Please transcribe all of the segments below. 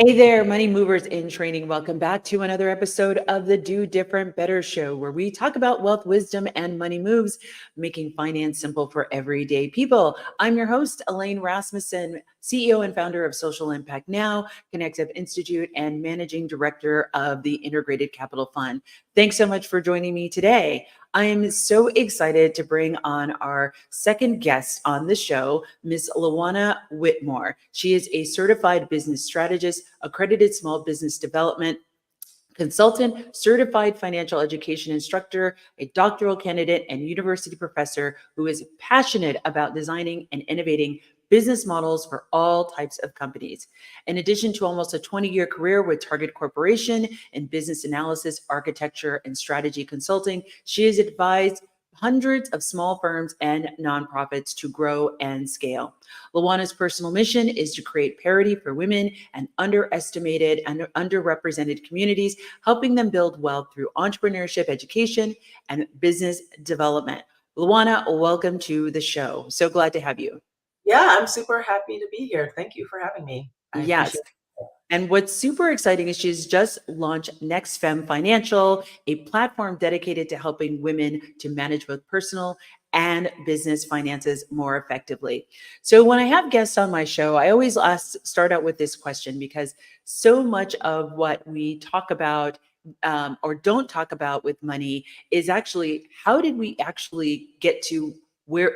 Hey there, money movers in training. Welcome back to another episode of the Do.Different.Better show, where we talk about wealth, wisdom, and money moves, making finance simple for everyday people. I'm your host, Elaine Rasmussen, CEO and founder of Social Impact Now, Connective Institute, and managing director of the Integrated Capital Fund. Thanks so much for joining me today. I am so excited to bring on our second guest on the show, Ms. Juana Whitmore. She is a certified business strategist, accredited small business development consultant, certified financial education instructor, a doctoral candidate, and university professor who is passionate about designing and innovating business models for all types of companies. In addition to almost a 20-year career with Target Corporation in business analysis, architecture, and strategy consulting, she has advised hundreds of small firms and nonprofits to grow and scale. Luana's personal mission is to create parity for women and underestimated and underrepresented communities, helping them build wealth through entrepreneurship, education, and business development. Luana, welcome to the show. So glad to have you. Yeah, I'm super happy to be here. Thank you for having me. I Yes. appreciate it. And what's super exciting is she's just launched NextFemme Financial, a platform dedicated to helping women to manage both personal and business finances more effectively. So when I have guests on my show, I always start out with this question because so much of what we talk about or don't talk about with money is actually how did we actually get to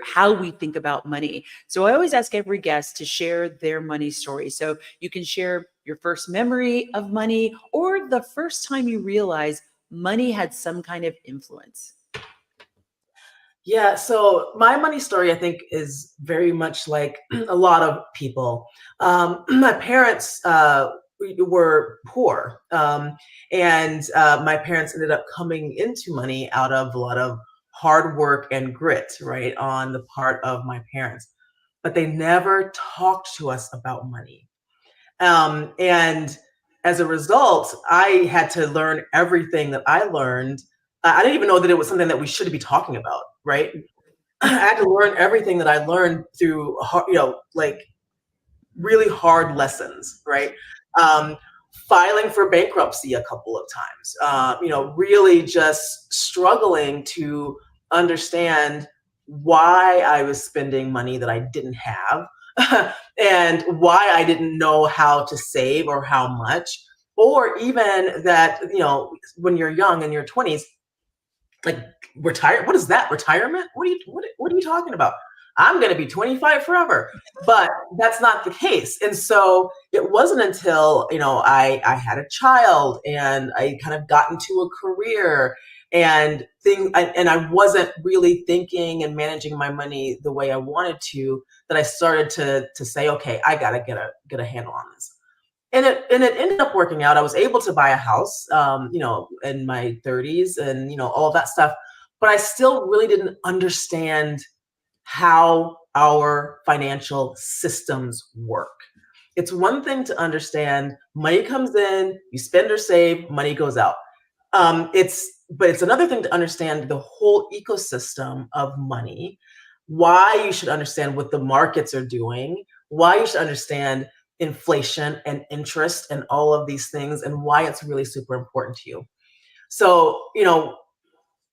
how we think about money. So I always ask every guest to share their money story. So you can share your first memory of money or the first time you realize money had some kind of influence. Yeah, so my money story, I think, is very much like a lot of people. My parents were poor, and my parents ended up coming into money out of a lot of hard work and grit, right, on the part of my parents. But they never talked to us about money. And as a result, I had to learn everything that I learned. I didn't even know that it was something that we should be talking about, right? I had to learn everything that I learned through, like really hard lessons, right? Um, Filing for bankruptcy a couple of times, really just struggling to understand why I was spending money that I didn't have and why I didn't know how to save or how much, or even that, when you're young in your 20s, like retire. What is that? Retirement? What are you talking about? I'm going to be 25 forever. But that's not the case. And so it wasn't until, I had a child and I kind of got into a career and I wasn't really thinking and managing my money the way I wanted to, that I started to say, okay, I got to get a handle on this. And it ended up working out. I was able to buy a house, in my 30s and, all of that stuff. But I still really didn't understand how our financial systems work. It's one thing to understand money comes in, you spend or save, money goes out. But it's another thing to understand the whole ecosystem of money, why you should understand what the markets are doing, why you should understand inflation and interest and all of these things, and why it's really super important to you. So,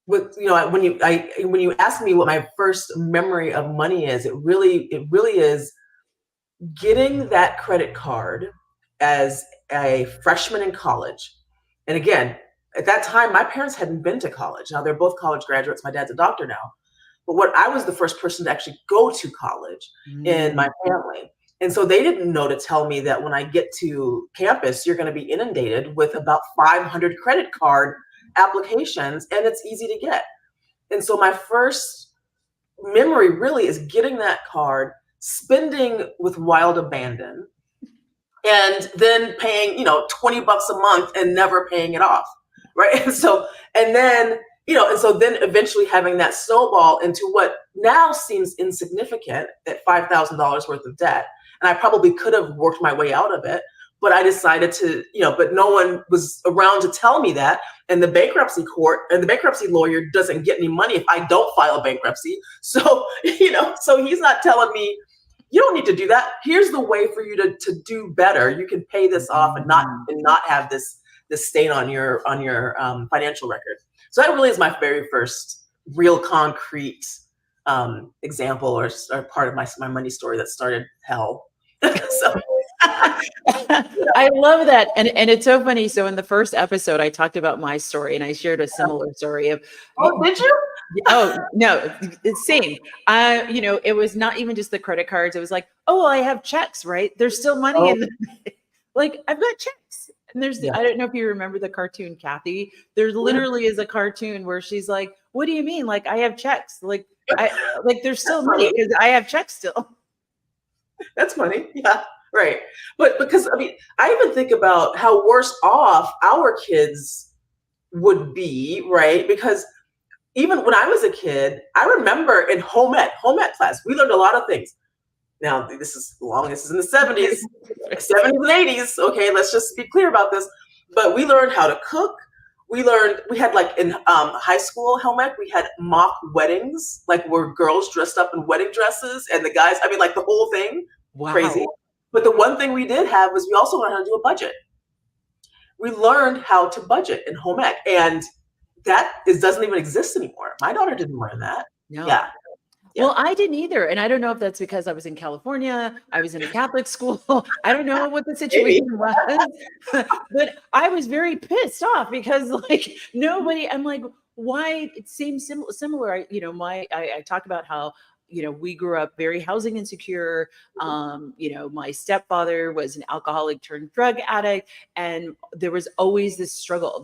when you ask me what my first memory of money is, it really is getting that credit card as a freshman in college. And again, at that time, my parents hadn't been to college. Now they're both college graduates. My dad's a doctor now. But I was the first person to actually go to college in my family. And so they didn't know to tell me that when I get to campus, you're going to be inundated with about 500 credit card applications, and it's easy to get. And so my first memory really is getting that card, spending with wild abandon, and then paying, $20 a month and never paying it off. Right. And then eventually having that snowball into what now seems insignificant at $5,000 worth of debt. And I probably could have worked my way out of it, but I decided to, but no one was around to tell me that. And the bankruptcy court and the bankruptcy lawyer doesn't get any money if I don't file bankruptcy. So, so he's not telling me, you don't need to do that. Here's the way for you to do better. You can pay this off and not have this stain on your financial record. So that really is my very first real concrete example or part of my money story that started hell. So I love that. And it's so funny. So in the first episode, I talked about my story and I shared a similar story of, oh, did you? oh no, it's same. It was not even just the credit cards. It was like, oh, I have checks, right? There's still money in like I've got checks. And I don't know if you remember the cartoon Kathy. There literally is a cartoon where she's like, what do you mean? Like I have checks. Like there's still money because I have checks still. That's funny. Yeah. Right. But because I even think about how worse off our kids would be, right? Because even when I was a kid, I remember in home ec class, we learned a lot of things. Now, this is in the 70s, 70s and 80s. Okay, let's just be clear about this. But we learned how to cook. We had like in high school home ec, we had mock weddings, like where girls dressed up in wedding dresses and the guys, like the whole thing. Wow. Crazy. But the one thing we did have was we also learned how to do a budget. We learned how to budget in home ec, and that doesn't even exist anymore. My daughter didn't learn that. No. Yeah. Well, I didn't either. And I don't know if that's because I was in California, I was in a Catholic school. I don't know what the situation was, but I was very pissed off because like nobody, I'm like, why it seems similar. I talk about how, we grew up very housing insecure. My stepfather was an alcoholic turned drug addict. And there was always this struggle.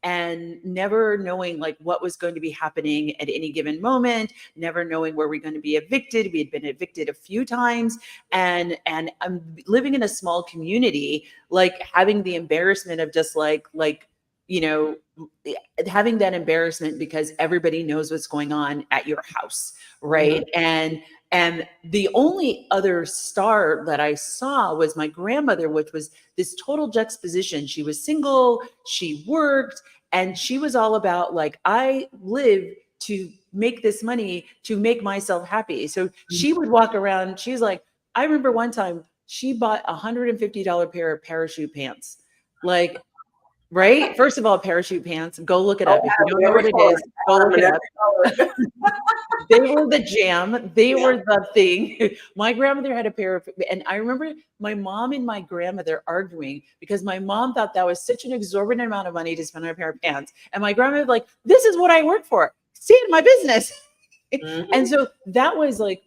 And never knowing like what was going to be happening at any given moment, never knowing where we're going to be evicted. We had been evicted a few times, and I'm living in a small community, like having the embarrassment of just having that embarrassment because everybody knows what's going on at your house, right? Mm-hmm. And the only other star that I saw was my grandmother, which was this total juxtaposition. She was single, she worked, and she was all about like, I live to make this money to make myself happy. So she would walk around. She's like, I remember one time she bought $150 pair of parachute pants. Like, right? First of all, parachute pants, go look it up. If you don't know what it is, go look it up. They were the jam. They were the thing. My grandmother had a pair of, and I remember my mom and my grandmother arguing because my mom thought that was such an exorbitant amount of money to spend on a pair of pants. And my grandmother was like, this is what I work for. Stay in my business. Mm-hmm. And so that was like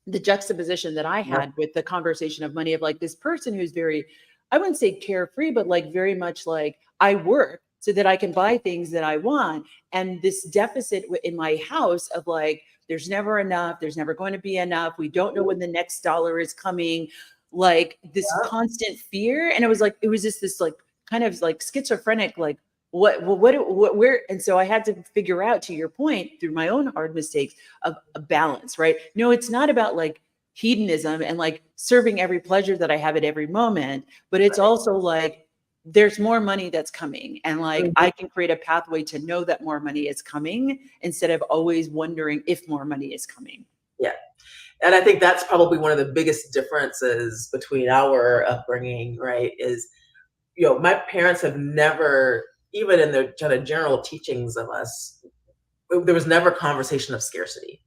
the juxtaposition that I had with the conversation of money of like this person who's very, I wouldn't say carefree, but like very much like I work so that I can buy things that I want. And this deficit in my house of like, there's never enough. There's never going to be enough. We don't know when the next dollar is coming. Like this constant fear. And it was just this like kind of like schizophrenic, like what, where. And so I had to figure out, to your point, through my own hard mistakes, of a balance, right? No, it's not about like hedonism and like serving every pleasure that I have at every moment, but it's also like, there's more money that's coming. And like, I can create a pathway to know that more money is coming instead of always wondering if more money is coming. Yeah. And I think that's probably one of the biggest differences between our upbringing, right? Is, my parents have never, even in their kind of general teachings of us, there was never conversation of scarcity.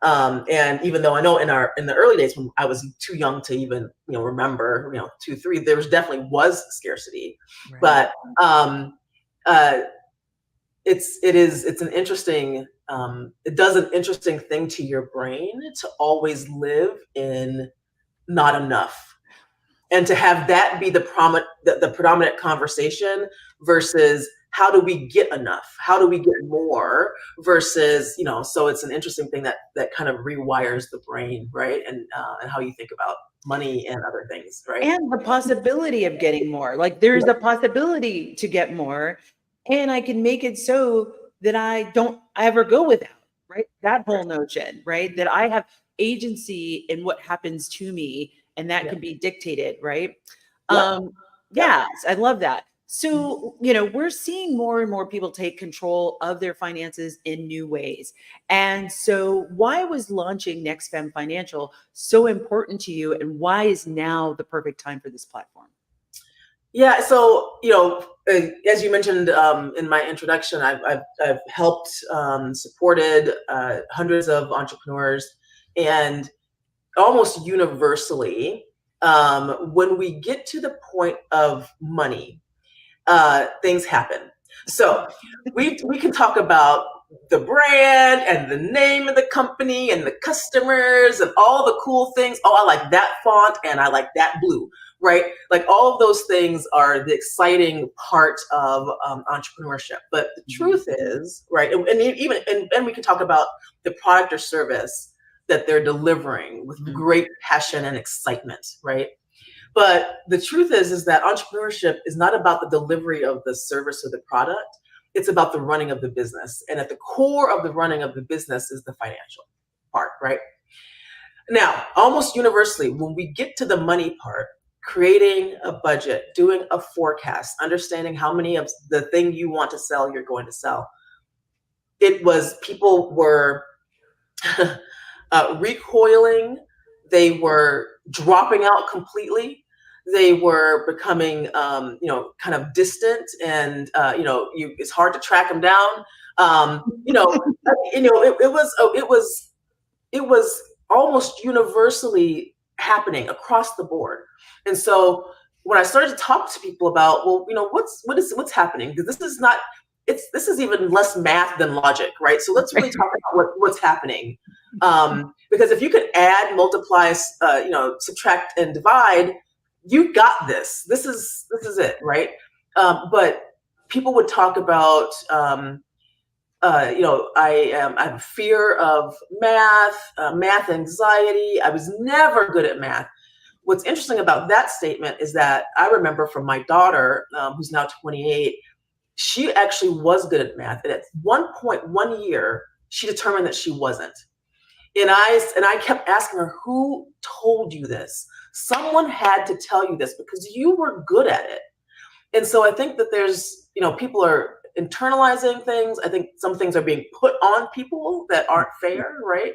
And even though I know in the early days when I was too young to even, remember, 2, 3, there definitely was scarcity, right. But it's an interesting, it does an interesting thing to your brain to always live in not enough. And to have that be the predominant conversation versus how do we get enough? How do we get more versus, so it's an interesting thing that kind of rewires the brain, right? And how you think about money and other things, right? And the possibility of getting more. Like there's the possibility to get more, and I can make it so that I don't ever go without, right? That whole notion, right? That I have agency in what happens to me, and that can be dictated, right? Yes, I love that. So, we're seeing more and more people take control of their finances in new ways. And so, why was launching NextFemme Financial so important to you? And why is now the perfect time for this platform? Yeah, so as you mentioned in my introduction, I've helped, supported hundreds of entrepreneurs, and almost universally, when we get to the point of money, things happen. So we can talk about the brand and the name of the company and the customers and all the cool things. Oh, I like that font and I like that blue, right? Like all of those things are the exciting part of entrepreneurship. But the truth is, right, and we can talk about the product or service that they're delivering with great passion and excitement, right? But the truth is that entrepreneurship is not about the delivery of the service or the product. It's about the running of the business. And at the core of the running of the business is the financial part, right? Now, almost universally, when we get to the money part, creating a budget, doing a forecast, understanding how many of the thing you want to sell you're going to sell, people were recoiling. They were dropping out completely. They were becoming, kind of distant, and it's hard to track them down. It was almost universally happening across the board. And so when I started to talk to people about, well, what's happening, because this is even less math than logic, right? So let's really talk about what's happening. Because if you could add, multiply, subtract, and divide, you got this. This is it, right? But people would talk about, I have a fear of math, math anxiety. I was never good at math. What's interesting about that statement is that I remember from my daughter, who's now 28, she actually was good at math. And at one point, one year, she determined that she wasn't. And I kept asking her, who told you this? Someone had to tell you this because you were good at it. And so I think that there's, people are internalizing things. I think some things are being put on people that aren't fair, right?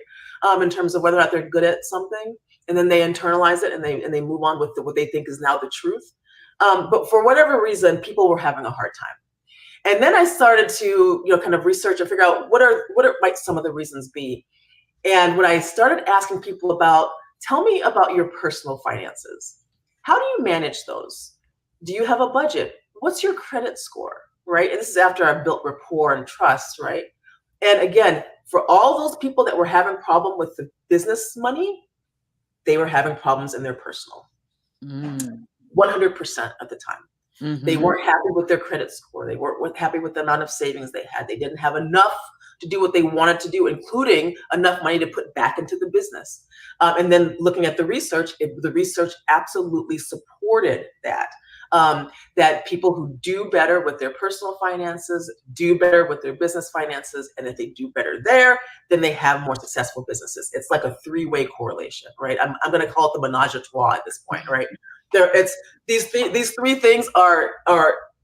In terms of whether or not they're good at something. And then they internalize it and they move on with what they think is now the truth. But for whatever reason, people were having a hard time. And then I started to, kind of research and figure out what might some of the reasons be. And when I started asking people about, tell me about your personal finances. How do you manage those? Do you have a budget? What's your credit score, right? And this is after I built rapport and trust, right? And again, for all those people that were having problem with the business money, they were having problems in their personal. 100% of the time. Mm-hmm. They weren't happy with their credit score. They weren't happy with the amount of savings they had. They didn't have enough to do what they wanted to do, including enough money to put back into the business. And then looking at the research absolutely supported that. That people who do better with their personal finances do better with their business finances. And if they do better there, then they have more successful businesses. It's like a three-way correlation, right? I'm going to call it the menage a trois at this point, right? These three things are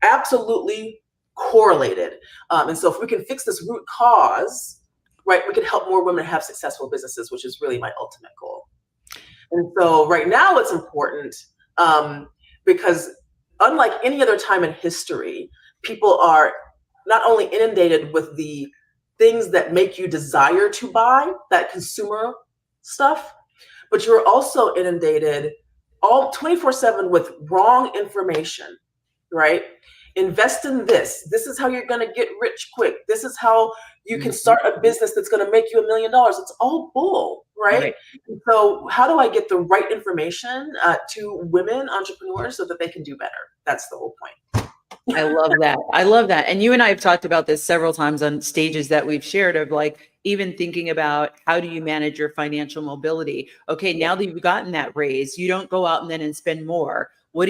absolutely correlated. And so if we can fix this root cause, right, we can help more women have successful businesses, which is really my ultimate goal. And so right now it's important because unlike any other time in history, people are not only inundated with the things that make you desire to buy, that consumer stuff, but you're also inundated all 24/7 with wrong information, right? Invest in this. This is how you're going to get rich quick. This is how you can start a business that's going to make you $1 million. It's all bull, right? So how do I get the right information to women entrepreneurs so that they can do better? That's the whole point. I love that. I love that. And you and I have talked about this several times on stages that we've shared of like even thinking about how do you manage your financial mobility? Okay, now that you've gotten that raise, you don't go out and then spend more. What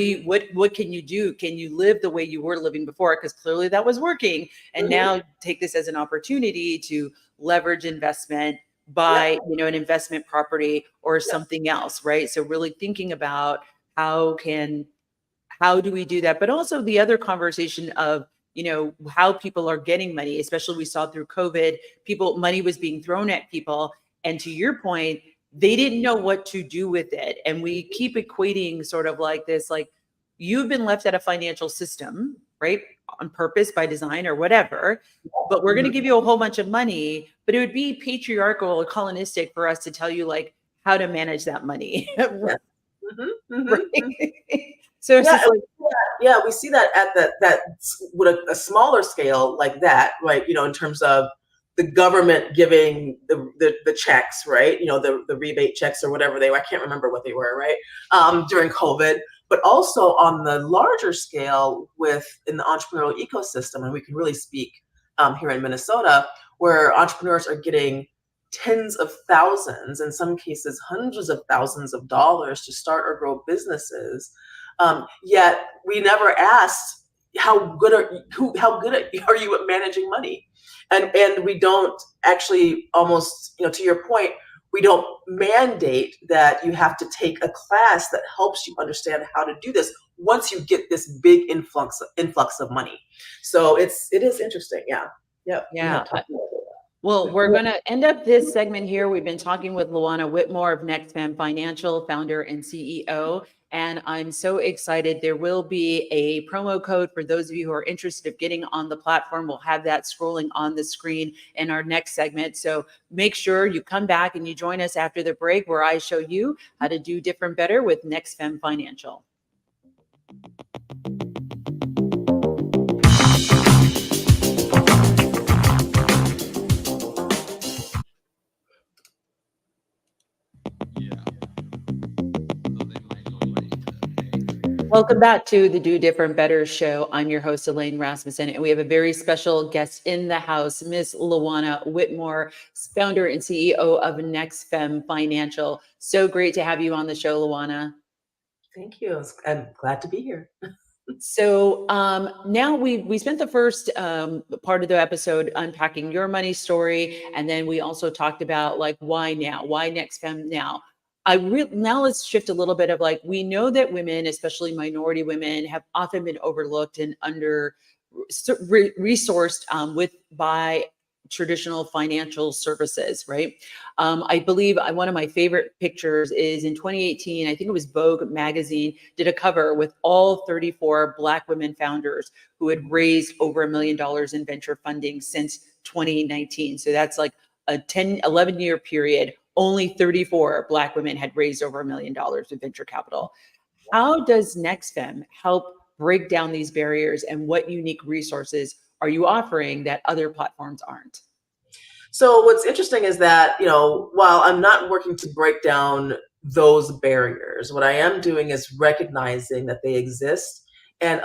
can you do? Can you live the way you were living before? Because clearly that was working. And now take this as an opportunity to leverage investment, buy, an investment property or something else, right? So really thinking about how how do we do that? But also the other conversation of, how people are getting money, especially we saw through COVID, money was being thrown at people. And to your point, they didn't know what to do with it. And we keep equating sort of like this, like you've been left at a financial system, right? On purpose, by design or whatever, but we're going to give you a whole bunch of money, but it would be patriarchal or colonistic for us to tell you like how to manage that money. Yes. Right? So it's Yeah, just like, yeah, we see that at that with a smaller scale like that, right? In terms of the government giving the checks, right? The rebate checks or whatever they were. I can't remember what they were, right? During COVID, but also on the larger scale in the entrepreneurial ecosystem, and we can really speak here in Minnesota, where entrepreneurs are getting tens of thousands, in some cases hundreds of thousands of dollars to start or grow businesses. Yet we never asked how good are you at managing money, and we don't actually, almost, to your point, we don't mandate that you have to take a class that helps you understand how to do this once you get this big influx of money. So it is interesting. Yeah. yeah. Well, we're going to end up this segment here. We've been talking with Juana Whitmore of NextFemme Financial, founder and CEO. And I'm so excited. There will be a promo code for those of you who are interested in getting on the platform. We'll have that scrolling on the screen in our next segment. So make sure you come back and you join us after the break, where I show you how to do different better with NextFemme Financial. Welcome back to the Do Different Better show. I'm your host, Elaine Rasmussen, and we have a very special guest in the house, Miss Juana Whitmore, founder and CEO of NextFemme Financial. So great to have you on the show, Juana. Thank you. I'm glad to be here. So now we spent the first part of the episode unpacking your money story, and then we also talked about like why now, why NextFemme now. Now let's shift a little bit of like, we know that women, especially minority women, have often been overlooked and under resourced by traditional financial services, right? I believe one of my favorite pictures is in 2018, I think it was Vogue magazine did a cover with all 34 Black women founders who had raised over $1 million in venture funding since 2019. So that's like a 11 year period. Only 34 Black women had raised over $1 million with venture capital. How does NextFemme help break down these barriers, and what unique resources are you offering that other platforms aren't? So what's interesting is that, while I'm not working to break down those barriers, what I am doing is recognizing that they exist and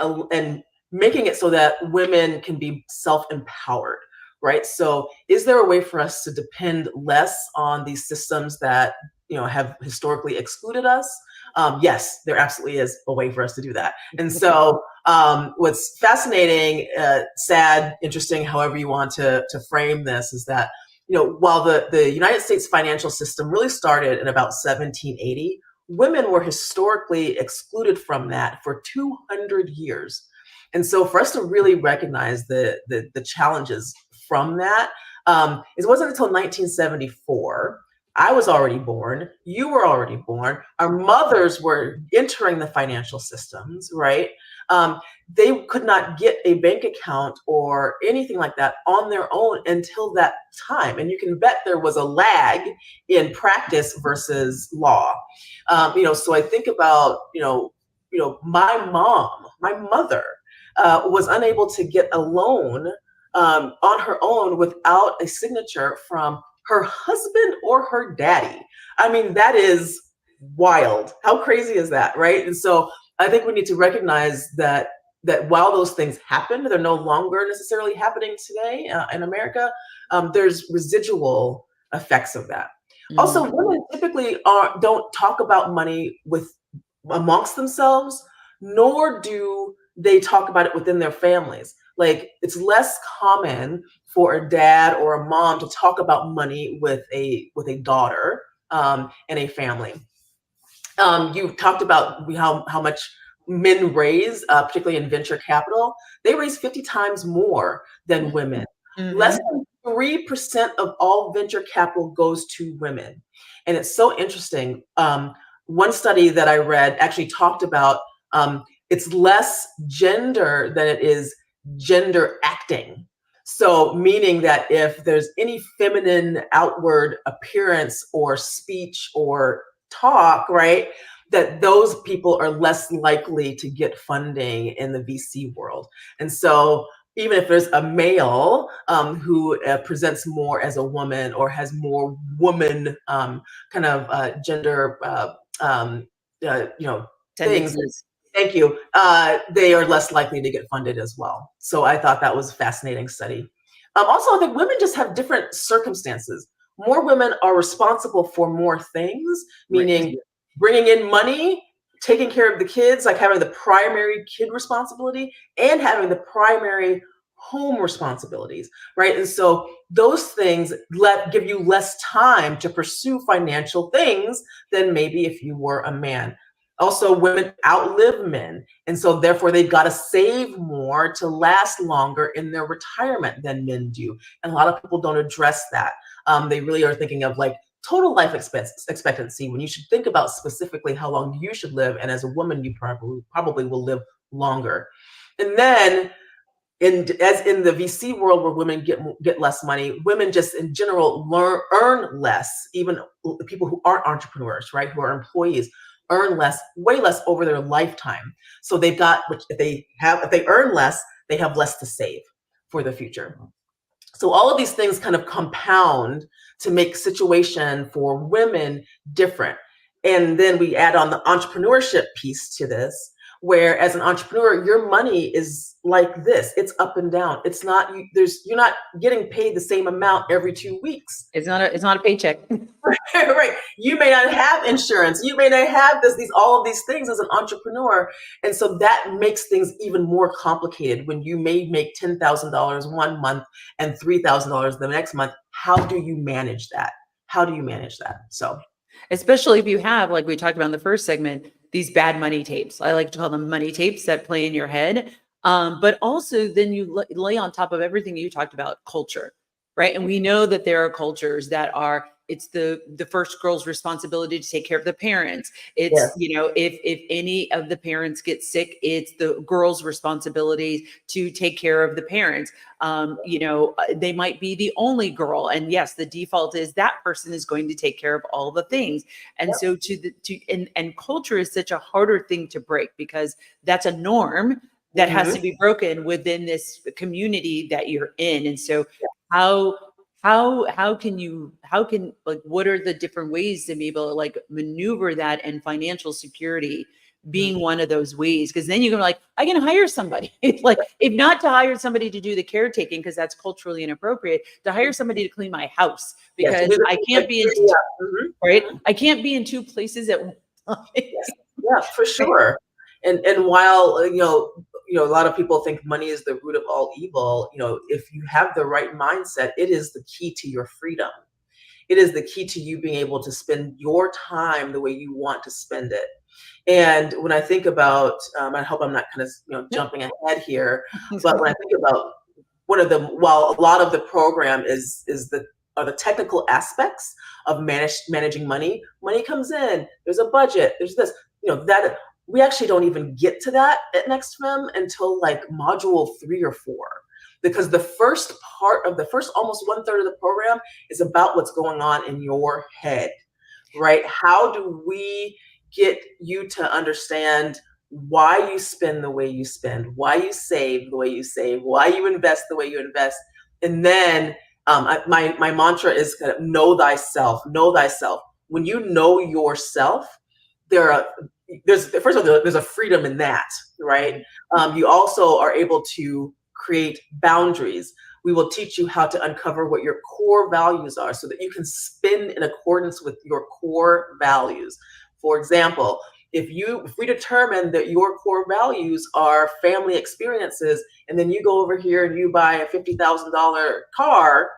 making it so that women can be self-empowered, right? So is there a way for us to depend less on these systems that, have historically excluded us? Yes, there absolutely is a way for us to do that. And so what's fascinating, sad, interesting, however you want to frame this, is that, while the United States financial system really started in about 1780, women were historically excluded from that for 200 years. And so for us to really recognize the challenges from that, it wasn't until 1974. I was already born. You were already born. Our mothers were entering the financial systems, right? They could not get a bank account or anything like that on their own until that time. And you can bet there was a lag in practice versus law. So I think about, my mother was unable to get a loan on her own without a signature from her husband or her daddy. I mean, that is wild. How crazy is that, right? And so I think we need to recognize that while those things happen, they're no longer necessarily happening today in America. There's residual effects of that. Also, women typically don't talk about money amongst themselves, nor do they talk about it within their families. Like, it's less common for a dad or a mom to talk about money with a daughter in a family. You talked about how much men raise, particularly in venture capital, they raise 50 times more than women. Less Mm-hmm. than 3% of all venture capital goes to women. And it's so interesting. One study that I read actually talked about it's less gender than it is gender acting. So, meaning that if there's any feminine outward appearance or speech or talk, right, that those people are less likely to get funding in the VC world. And so, even if there's a male who presents more as a woman or has more woman kind of gender, things. Tendencies. Thank you. They are less likely to get funded as well. So I thought that was a fascinating study. Also, I think women just have different circumstances. More women are responsible for more things, Right. meaning bringing in money, taking care of the kids, like having the primary kid responsibility and having the primary home responsibilities, right? And so those things give you less time to pursue financial things than maybe if you were a man. Also, women outlive men. And so therefore they've got to save more to last longer in their retirement than men do. And a lot of people don't address that. They really are thinking of like total life expectancy when you should think about specifically how long you should live. And as a woman, you probably will live longer. And then as in the VC world where women get less money, women just in general earn less. Even the people who aren't entrepreneurs, right, who are employees, earn less, way less over their lifetime. So they've got, if they earn less, they have less to save for the future. So all of these things kind of compound to make situation for women different. And then we add on the entrepreneurship piece to this, where as an entrepreneur, your money is like this. It's up and down. It's not, you're not getting paid the same amount every 2 weeks. It's not a paycheck. Right. You may not have insurance. You may not have all of these things as an entrepreneur. And so that makes things even more complicated when you may make $10,000 one month and $3,000 the next month. How do you manage that? So, Especially if you have, like we talked about in the first segment, these bad money tapes. I like to call them money tapes that play in your head. But also then you lay on top of everything you talked about, culture, right? And we know that there are cultures that are, it's the first girl's responsibility to take care of the parents. It's, yes. If any of the parents get sick, it's the girl's responsibility to take care of the parents. They might be the only girl, and yes, the default is that person is going to take care of all the things. And Yep. so and culture is such a harder thing to break because that's a norm that has to be broken within this community that you're in. And so how can like, what are the different ways to be able to like maneuver that, and financial security being one of those ways? Because then you can like, I can hire somebody. It's like, if not to hire somebody to do the caretaking, because that's culturally inappropriate, to hire somebody to clean my house, because I can't be in right. I can't be in two places at once. Yeah, for sure. And while a lot of people think money is the root of all evil, if you have the right mindset, it is the key to your freedom. It is the key to you being able to spend your time the way you want to spend it. And when I think about, I hope I'm not kind of jumping ahead here, but when I think about while a lot of the program are the technical aspects of managing money. Money comes in, there's a budget, there's this, that we actually don't even get to that at NextFemme until like module 3 or 4. Because the first almost 1/3 of the program is about what's going on in your head, right? How do we get you to understand why you spend the way you spend, why you save the way you save, why you invest the way you invest? And then my mantra is kind of know thyself. Know thyself. When you know yourself, there's first of all, there's a freedom in that, right? You also are able to create boundaries. We will teach you how to uncover what your core values are so that you can spend in accordance with your core values. For example, if we determine that your core values are family experiences, and then you go over here and you buy a $50,000 car,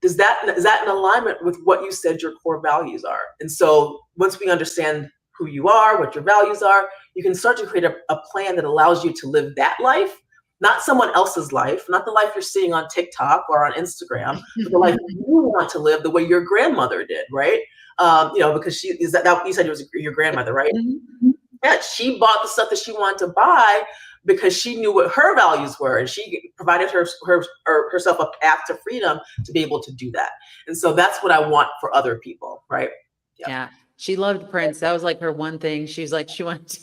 is that in alignment with what you said your core values are? And so once we understand who you are, what your values are, you can start to create a plan that allows you to live that life, not someone else's life, not the life you're seeing on TikTok or on Instagram, but the life you want to live the way your grandmother did, right? Because she is that you said it was your grandmother, right? Mhm. Yeah, she bought the stuff that she wanted to buy because she knew what her values were, and she provided herself a path to freedom to be able to do that. And so that's what I want for other people, right? Yeah. Yeah. She loved Prince. That was like her one thing. She's like, she wanted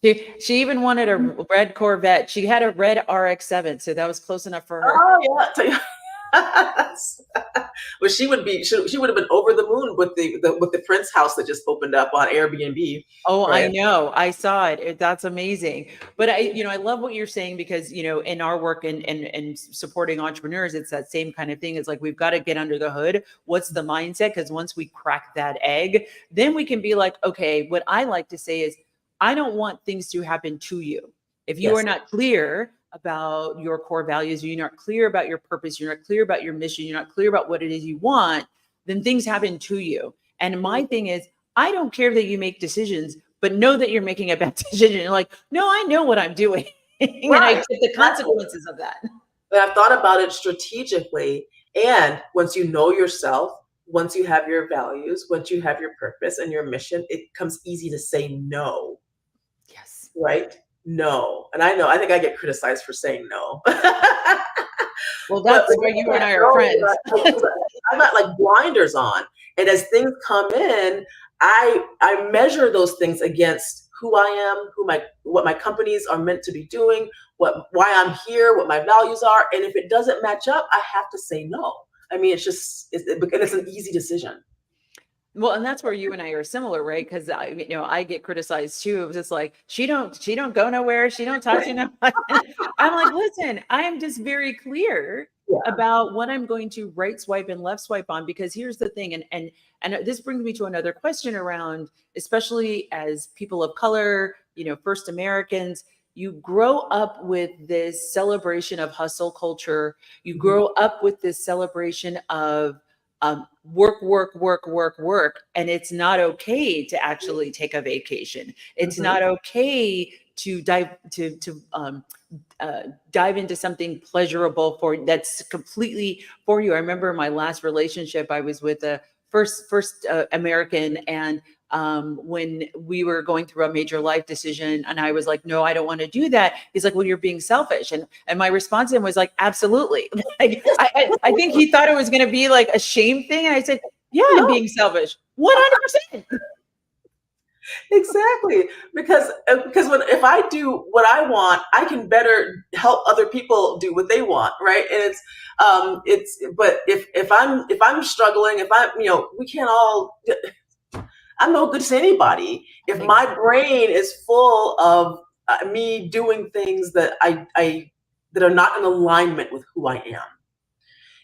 she even wanted a red Corvette. She had a red RX-7, so that was close enough for her. Oh yeah. Well, she would have been over the moon with the Prince house that just opened up on Airbnb, Oh, I right? know. I saw it. That's amazing. But I love what you're saying because, in our work and supporting entrepreneurs, it's that same kind of thing. It's like, we've got to get under the hood. What's the mindset? Because once we crack that egg, then we can be like, okay, what I like to say is, I don't want things to happen to you. If you are Yes. not clear about your core values, you're not clear about your purpose, you're not clear about your mission, you're not clear about what it is you want, then things happen to you. And my thing is, I don't care that you make decisions, but know that you're making a bad decision. And you're like, no, I know what I'm doing. And I Right. accept the consequences of that. But I've thought about it strategically. And once you know yourself, once you have your values, once you have your purpose and your mission, it becomes easy to say no, Yes. right? No. And I think I get criticized for saying no. Well, But that's why you and I are no, friends. I'm not like blinders on. And as things come in, I measure those things against who I am, what my companies are meant to be doing, why I'm here, what my values are. And if it doesn't match up, I have to say no. I mean, and it's an easy decision. Well, and that's where you and I are similar, right? Because I get criticized too. It was just like, she don't go nowhere. She don't talk to nobody. I'm like, listen, I am just very clear Yeah. about what I'm going to right swipe and left swipe on, because here's the thing. And this brings me to another question around, especially as people of color, first Americans, you grow up with this celebration of hustle culture. You Mhm. grow up with this celebration of work, work, work, work, work. And it's not okay to actually take a vacation. It's Mhm. not okay to dive into something pleasurable that's completely for you. I remember my last relationship, I was with a first American, and when we were going through a major life decision, and I was like, no, I don't want to do that. He's like, well, you're being selfish. And my response to him was like, absolutely. Like, I think he thought it was going to be like a shame thing. And I said, yeah, I'm No, being selfish. 100%. exactly. Because if I do what I want, I can better help other people do what they want, right? And but if I'm struggling, if I'm we can't all. I'm no good to anybody if my brain is full of me doing things that are not in alignment with who I am.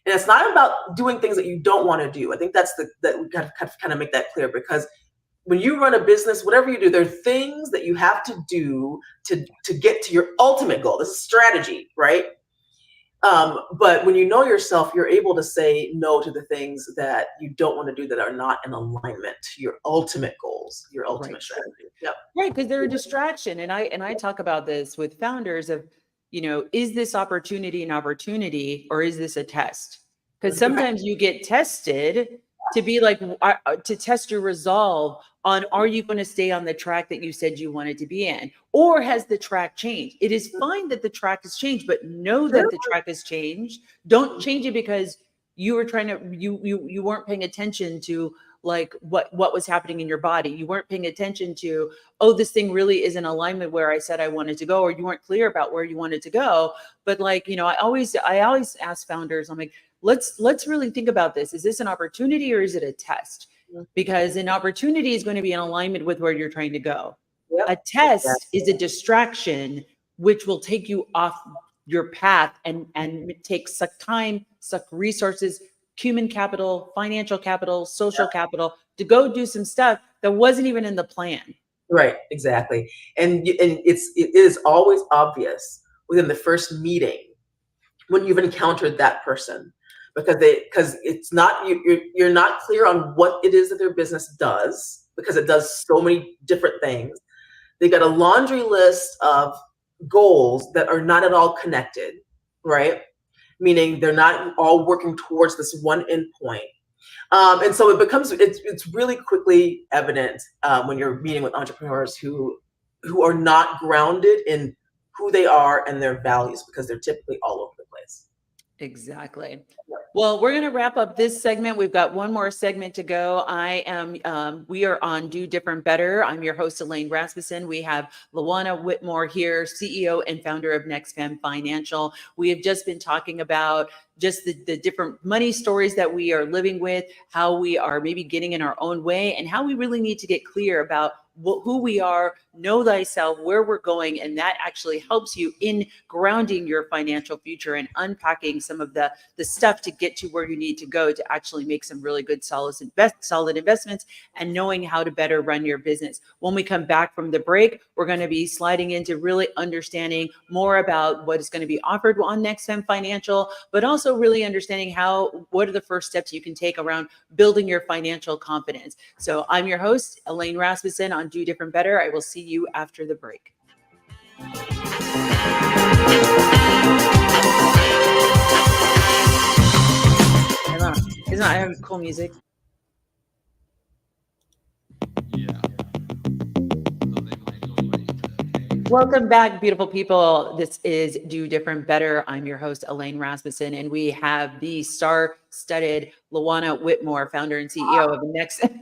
And it's not about doing things that you don't want to do. I think that we got to kind of make that clear, because when you run a business, whatever you do, there are things that you have to do to get to your ultimate goal. This is strategy, right? But when you know yourself, you're able to say no to the things that you don't want to do that are not in alignment to your ultimate goals, your Right. ultimate strategy. Yep. Right, because they're a distraction. And I talk about this with founders of, is this opportunity an opportunity, or is this a test? Because sometimes you get tested to be like, to test your resolve on, are you going to stay on the track that you said you wanted to be in? Or has the track changed? It is fine that the track has changed, but know that the track has changed. Don't change it because you were trying to, you weren't paying attention to like what was happening in your body. You weren't paying attention to, oh, this thing really is in alignment where I said I wanted to go, or you weren't clear about where you wanted to go. But like, I always ask founders, I'm like, let's really think about this. Is this an opportunity or is it a test? Because an opportunity is going to be in alignment with where you're trying to go. Yep. A test is a distraction which will take you off your path and take suck time, suck resources, human capital, financial capital, social capital to go do some stuff that wasn't even in the plan. Right, exactly. And it is always obvious within the first meeting when you've encountered that person, because it's not you're not clear on what it is that their business does. because it does so many different things. They've got a laundry list of goals that are not at all connected, right? Meaning they're not all working towards this one endpoint. And so it's really quickly evident when you're meeting with entrepreneurs who are not grounded in who they are and their values, because they're typically all over the place. Exactly. Well, we're going to wrap up this segment. We've got one more segment to go. We are on Do Different Better. I'm your host, Elaine Rasmussen. We have Juana Whitmore here, CEO and founder of NextFemme Financial. We have just been talking about just the different money stories that we are living with, how we are maybe getting in our own way, and how we really need to get clear about who we are, know thyself, where we're going. And that actually helps you in grounding your financial future and unpacking some of the stuff to get to where you need to go to actually make some really good solid investments, and knowing how to better run your business. When we come back from the break, we're going to be sliding into really understanding more about what is going to be offered on NextFemme Financial, but also really understanding what are the first steps you can take around building your financial confidence. So I'm your host, Elaine Rasmussen, on Do Different Better. I will see you after the break. Isn't I have cool music? Yeah. Welcome back, beautiful people. This is Do Different Better. I'm your host, Elaine Rasmussen, and we have the star-studded Juana Whitmore, founder and CEO of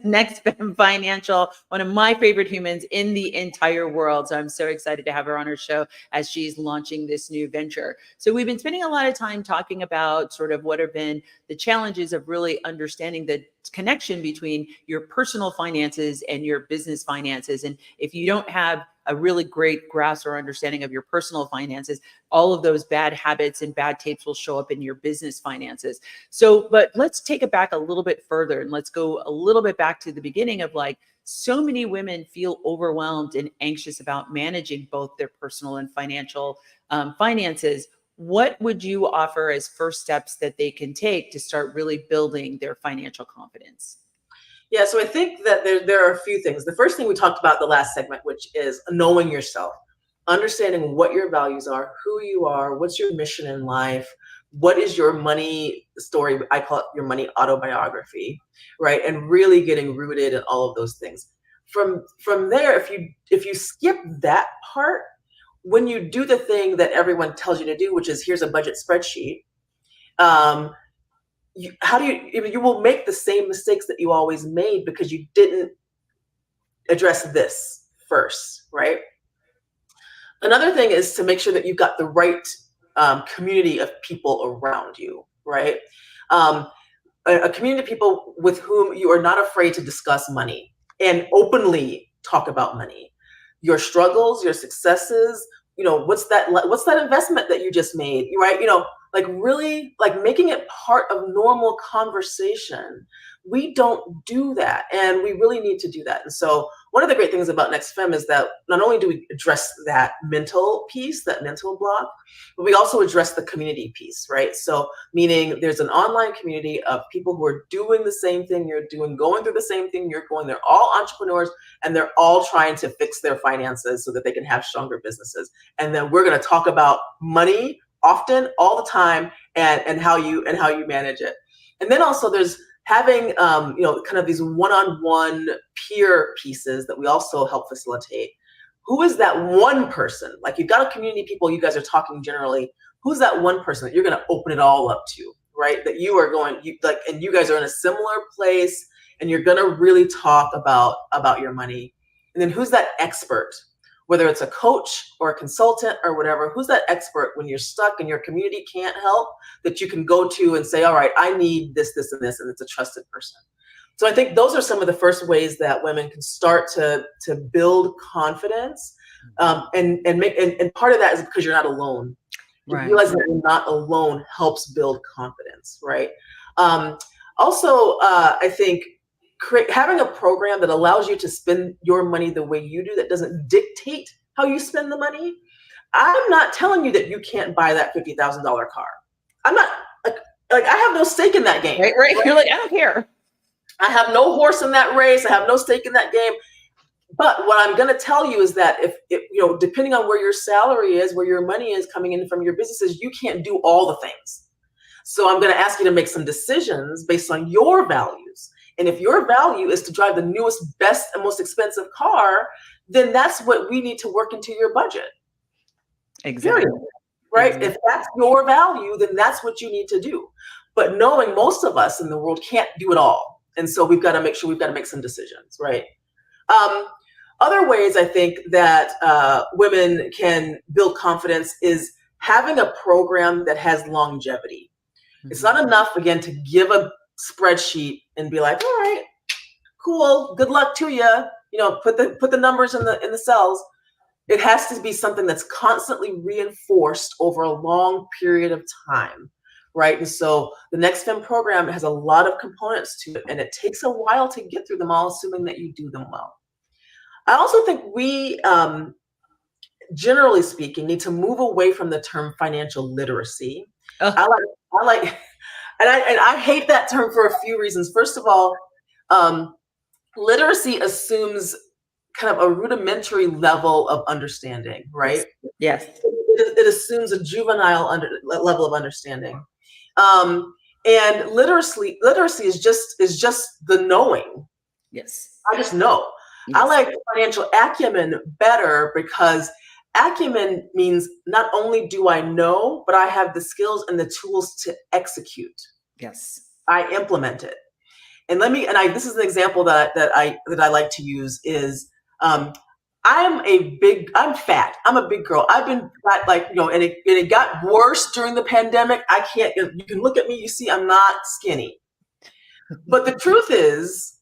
NextFemme Financial, one of my favorite humans in the entire world. So I'm so excited to have her on her show as she's launching this new venture. So we've been spending a lot of time talking about sort of what have been the challenges of really understanding the connection between your personal finances and your business finances. And if you don't have a really great grasp or understanding of your personal finances, all of those bad habits and bad tapes will show up in your business finances. So, but let's take it back a little bit further, and let's go a little bit back to the beginning of like, so many women feel overwhelmed and anxious about managing both their personal and financial finances. What would you offer as first steps that they can take to start really building their financial confidence? Yeah, so I think that there are a few things. The first thing we talked about the last segment, which is knowing yourself, understanding what your values are, who you are, what's your mission in life, what is your money story. I call it your money autobiography, right? And really getting rooted in all of those things. From there, if you skip that part, when you do the thing that everyone tells you to do, which is here's a budget spreadsheet, you will make the same mistakes that you always made because you didn't address this first, right? Another thing is to make sure that you've got the right community of people around you, right? A community of people with whom you are not afraid to discuss money and openly talk about money, your struggles, your successes. What's that investment that you just made, right? Like really like making it part of normal conversation. We don't do that, and we really need to do that. And so one of the great things about NextFemme is that not only do we address that mental piece, that mental block, but we also address the community piece, right? So meaning there's an online community of people who are doing the same thing you're doing, going through the same thing you're going. They're all entrepreneurs, and they're all trying to fix their finances so that they can have stronger businesses. And then we're going to talk about money often, all the time, and how you manage it. And then also there's having kind of these one-on-one peer pieces that we also help facilitate. Who is that one person? Like, you've got a community of people, you guys are talking generally. Who's that one person that you're going to open it all up to, right? That you are going, and you guys are in a similar place, and you're going to really talk about your money. And then who's that expert? Whether it's a coach or a consultant or whatever, who's that expert when you're stuck and your community can't help, that you can go to and say, all right, I need this, this, and this, and it's a trusted person. So I think those are some of the first ways that women can start to build confidence. And part of that is because you're not alone. Right. Realizing that you're not alone helps build confidence, right? Also, I think having a program that allows you to spend your money the way you do, that doesn't dictate how you spend the money. I'm not telling you that you can't buy that $50,000 car. I'm not like I have no stake in that game. Right. You're like, I don't care. I have no horse in that race. I have no stake in that game. But what I'm going to tell you is that if depending on where your salary is, where your money is coming in from your businesses, you can't do all the things. So I'm going to ask you to make some decisions based on your values. And if your value is to drive the newest, best, and most expensive car, then that's what we need to work into your budget. Exactly. Period. Right? Exactly. If that's your value, then that's what you need to do. But knowing most of us in the world can't do it all. And so we've got to make sure we've got to make some decisions, right? Other ways I think that women can build confidence is having a program that has longevity. Mm-hmm. It's not enough, again, to give a spreadsheet and be like, all right, cool, good luck to you. Put the numbers in the cells. It has to be something that's constantly reinforced over a long period of time, right? And so the NextFemme program has a lot of components to it, and it takes a while to get through them all, assuming that you do them well. I also think we, generally speaking, need to move away from the term financial literacy. I like, and I hate that term for a few reasons. First of all, literacy assumes kind of a rudimentary level of understanding, right? Yes. It assumes a juvenile level of understanding. And literacy is just the knowing. Yes. I just know. Yes. I like financial acumen better because acumen means not only do I know, but I have the skills and the tools to execute. Yes. I implement it. And this is an example that I like to use is, I'm fat. I'm a big girl. I've been fat, and it got worse during the pandemic. You can look at me, you see I'm not skinny. But the truth is,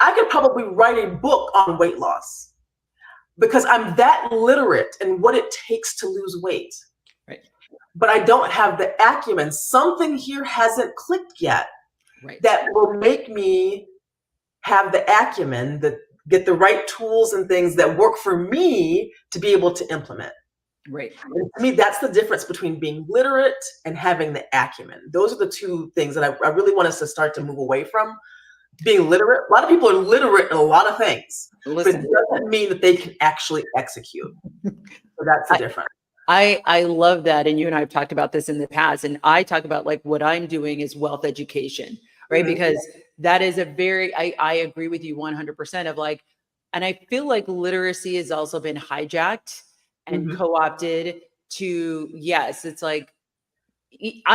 I could probably write a book on weight loss because I'm that literate in what it takes to lose weight. Right. But I don't have the acumen. Something here hasn't clicked yet. Right. That will make me have the acumen, get the right tools and things that work for me to be able to implement. Right. And to me, that's the difference between being literate and having the acumen. Those are the two things that I really want us to start to move away from. Being literate. A lot of people are literate in a lot of things, but it doesn't mean that they can actually execute. So that's the difference. I love that. And you and I have talked about this in the past. And I talk about what I'm doing is wealth education, right? Mm-hmm. Because that is I agree with you 100% of and I feel like literacy has also been hijacked and co-opted to, yes, it's I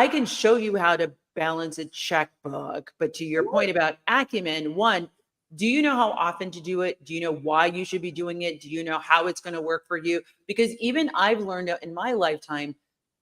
can show you how to balance a checkbook, but to your point about acumen, one, do you know how often to do it? Do you know why you should be doing it? Do you know how it's going to work for you? Because even I've learned in my lifetime,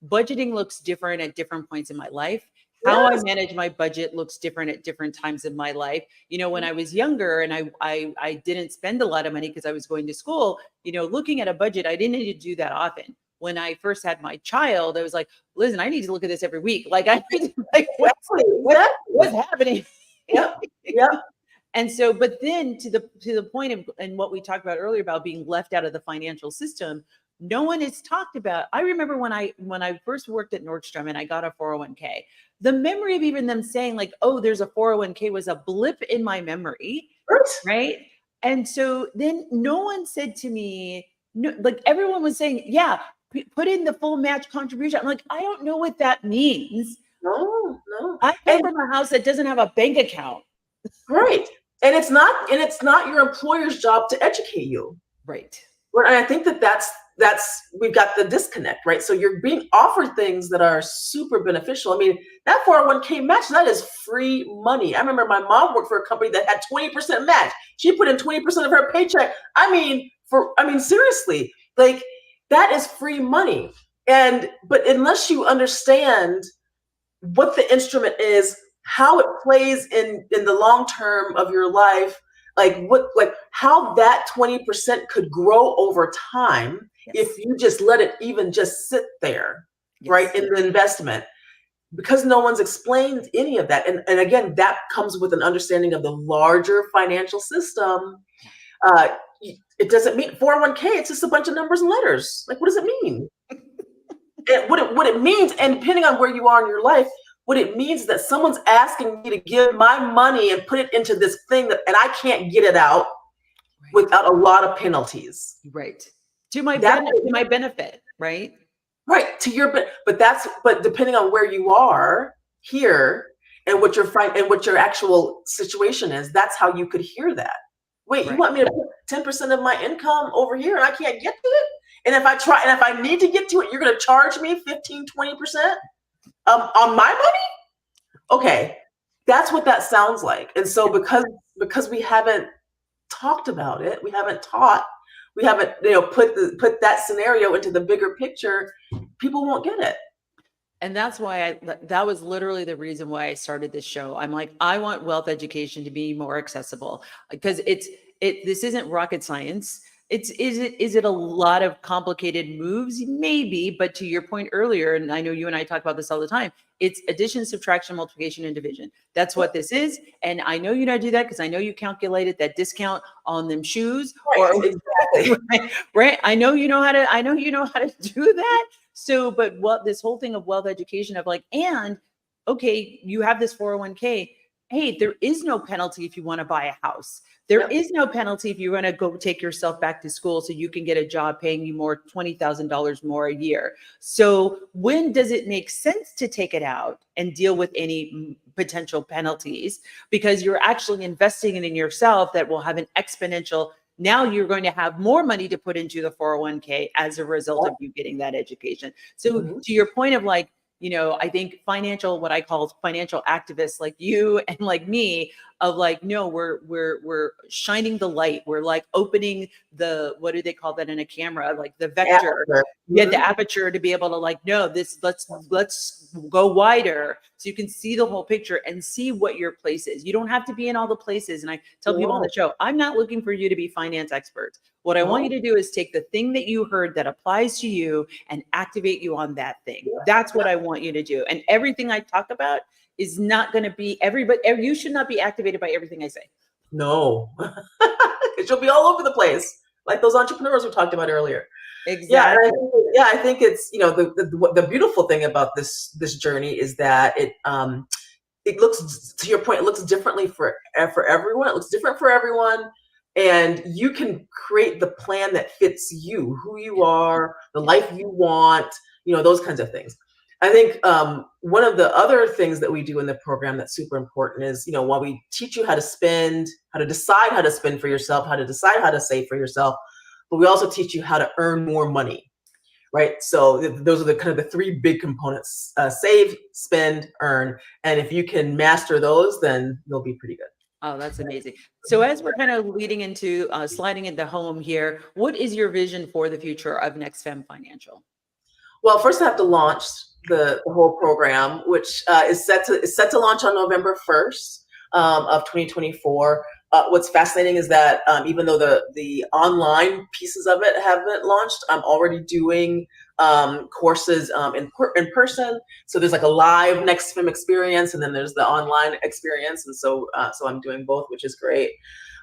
budgeting looks different at different points in my life. How I manage my budget looks different at different times in my life. When I was younger and I didn't spend a lot of money because I was going to school, looking at a budget, I didn't need to do that often. When I first had my child, I was like, listen, I need to look at this every week. I need to, what's happening? Yep. And so, but then to the point of, and what we talked about earlier about being left out of the financial system, no one has talked about. I remember when I first worked at Nordstrom and I got a 401k, the memory of even them saying oh, there's a 401k was a blip in my memory. Right. And so then no one said to me, no, everyone was saying, yeah, put in the full match contribution. I'm like, I don't know what that means. No. I come from a house that doesn't have a bank account. Right. And it's not your employer's job to educate you. Right. And I think that's we've got the disconnect, right? So you're being offered things that are super beneficial. I mean, that 401k match, that is free money. I remember my mom worked for a company that had 20% match. She put in 20% of her paycheck. I mean, seriously, that is free money. But unless you understand what the instrument is, how it plays in the long term of your life, how that 20% could grow over time, yes, if you just let it even just sit there, yes, right, in the investment, because no one's explained any of that. And again, that comes with an understanding of the larger financial system. It doesn't mean 401k, it's just a bunch of numbers and letters. What does it mean? And what it means, and depending on where you are in your life, What it means is that someone's asking me to give my money and put it into this thing and I can't get it out without a lot of penalties. Right. To my benefit, right? Right. But depending on where you are here and what your actual situation is, that's how you could hear that. Wait, you want me to put 10% of my income over here and I can't get to it? And if I need to get to it, you're going to charge me 15, 20% on my money? Okay. That's what that sounds like. And so because we haven't talked about it, we haven't put that scenario into the bigger picture, people won't get it. And that's why that was literally the reason why I started this show. I'm like, I want wealth education to be more accessible because this isn't rocket science. Is it a lot of complicated moves? Maybe, but to your point earlier, and I know you and I talk about this all the time, it's addition, subtraction, multiplication, and division. That's what this is. And I know you know how to do that because I know you calculated that discount on them shoes. Right, exactly. Right. I know you know how to do that. So, but this whole thing of wealth education of like, and okay, you have this 401k. Hey, there is no penalty if you want to buy a house. There is no penalty if you want to go take yourself back to school so you can get a job paying you more, $20,000 more a year. So when does it make sense to take it out and deal with any potential penalties? Because you're actually investing it in yourself that will have an exponential. Now you're going to have more money to put into the 401k as a result of you getting that education. So to your point of like, I think what I call financial activists like you and like me of like, no, we're shining the light. We're like opening what do they call that in a camera? Like the vector, the aperture to be able to like, no, let's go wider so you can see the whole picture and see what your place is. You don't have to be in all the places. And I tell people on the show, I'm not looking for you to be finance experts. What I want you to do is take the thing that you heard that applies to you and activate you on that thing. That's what I want you to do. And everything I talk about is not going to be you should not be activated by everything I say. No, because you'll be all over the place, like those entrepreneurs we talked about earlier. Exactly. I think it's, the beautiful thing about this journey is that it looks, to your point, it looks differently for everyone. It looks different for everyone. And you can create the plan that fits you, who you are, the life you want, those kinds of things. I think one of the other things that we do in the program that's super important is, while we teach you how to spend, how to decide how to spend for yourself, how to decide how to save for yourself, but we also teach you how to earn more money, right? So those are the kind of the three big components: save, spend, earn. And if you can master those, then you'll be pretty good. Oh, that's amazing. So as we're kind of leading into sliding into home here, what is your vision for the future of NextFemme Financial? Well, first I have to launch the whole program, which is set to launch on November 1st of 2024. What's fascinating is that even though the online pieces of it haven't launched, I'm already doing courses in person. So there's like a live NextFemme experience, and then there's the online experience, and so I'm doing both, which is great.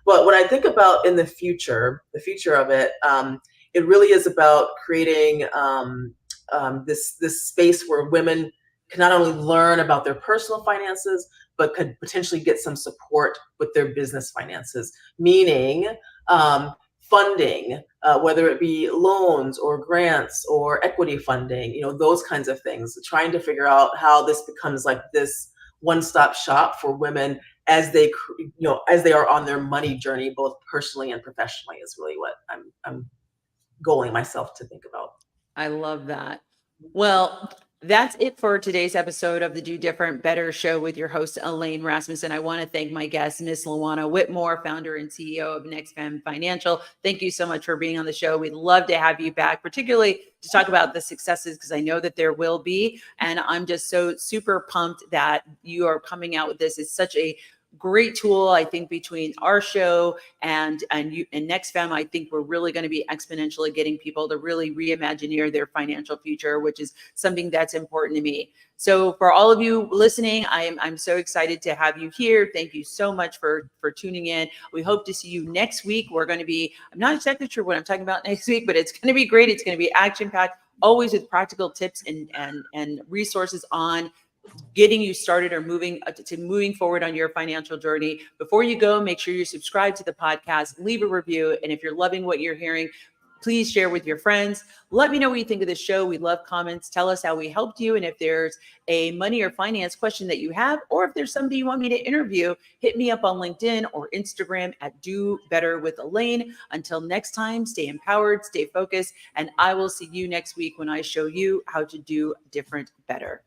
But when I think about in the future of it, it really is about creating this space where women can not only learn about their personal finances, but could potentially get some support with their business finances, meaning funding, whether it be loans or grants or equity funding, those kinds of things, trying to figure out how this becomes like this one-stop shop for women as they are on their money journey, both personally and professionally, is really what I'm goaling myself to think about. I love that. Well, that's it for today's episode of the Do Different Better show with your host, Elaine Rasmussen. I want to thank my guest, Miss Juana Whitmore, founder and CEO of NextFemme Financial. Thank you so much for being on the show. We'd love to have you back, particularly to talk about the successes, because I know that there will be. And I'm just so super pumped that you are coming out with this. It's such a great tool. I think between our show and NextFemme, I think we're really going to be exponentially getting people to really reimagine their financial future, which is something that's important to me. So for all of you listening, I'm so excited to have you here. Thank you so much for tuning in. We hope to see you next week. We're going to be, I'm not exactly sure what I'm talking about next week, but it's going to be great. It's going to be action-packed, always with practical tips and resources on getting you started or moving forward on your financial journey. Before you go, make sure you subscribe to the podcast, leave a review, and if you're loving what you're hearing, please share with your friends. Let me know what you think of the show. We love comments. Tell us how we helped you. And if there's a money or finance question that you have, or if there's somebody you want me to interview, hit me up on LinkedIn or Instagram at Do Better with Elaine. Until next time, stay empowered, stay focused, and I will see you next week when I show you how to do different better.